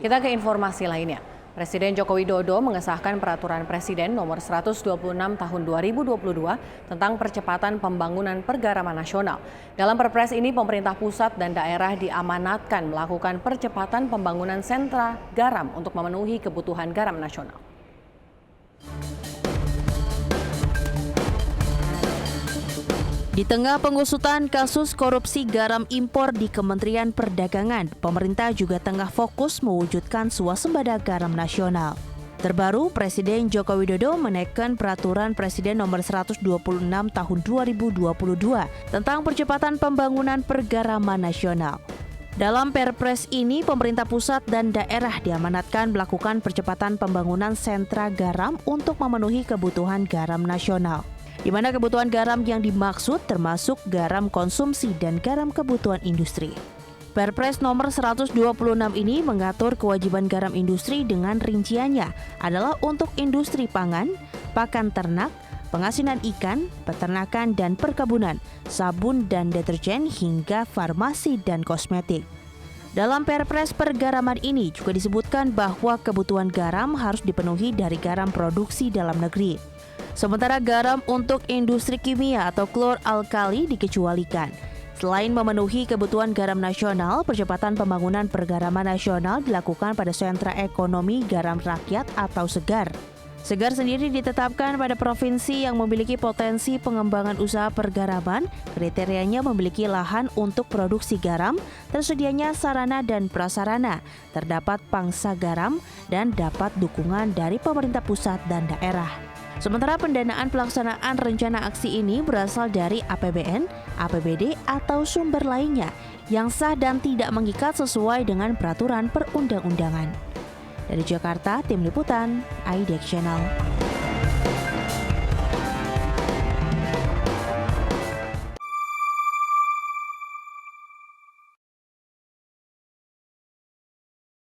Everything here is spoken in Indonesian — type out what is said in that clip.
Kita ke informasi lainnya. Presiden Joko Widodo mengesahkan Peraturan Presiden Nomor 126 Tahun 2022 tentang percepatan pembangunan pergaraman nasional. Dalam Perpres ini, pemerintah pusat dan daerah diamanatkan melakukan percepatan pembangunan sentra garam untuk memenuhi kebutuhan garam nasional. Di tengah pengusutan kasus korupsi garam impor di Kementerian Perdagangan, pemerintah juga tengah fokus mewujudkan swasembada garam nasional. Terbaru, Presiden Joko Widodo menaikkan Peraturan Presiden Nomor 126 Tahun 2022 tentang percepatan pembangunan pergaraman nasional. Dalam Perpres ini, pemerintah pusat dan daerah diamanatkan melakukan percepatan pembangunan sentra garam untuk memenuhi kebutuhan garam nasional, di mana kebutuhan garam yang dimaksud termasuk garam konsumsi dan garam kebutuhan industri. Perpres nomor 126 ini mengatur kewajiban garam industri dengan rinciannya adalah untuk industri pangan, pakan ternak, pengasinan ikan, peternakan dan perkebunan, sabun dan deterjen hingga farmasi dan kosmetik. Dalam Perpres pergaraman ini juga disebutkan bahwa kebutuhan garam harus dipenuhi dari garam produksi dalam negeri. Sementara garam untuk industri kimia atau klor-alkali dikecualikan. Selain memenuhi kebutuhan garam nasional, percepatan pembangunan pergaraman nasional dilakukan pada sentra ekonomi garam rakyat atau SEGAR. SEGAR sendiri ditetapkan pada provinsi yang memiliki potensi pengembangan usaha pergaraman, kriterianya memiliki lahan untuk produksi garam, tersedianya sarana dan prasarana, terdapat pangsa garam, dan dapat dukungan dari pemerintah pusat dan daerah. Sementara pendanaan pelaksanaan rencana aksi ini berasal dari APBN, APBD, atau sumber lainnya yang sah dan tidak mengikat sesuai dengan peraturan perundang-undangan. Dari Jakarta, Tim Liputan, IDX Channel.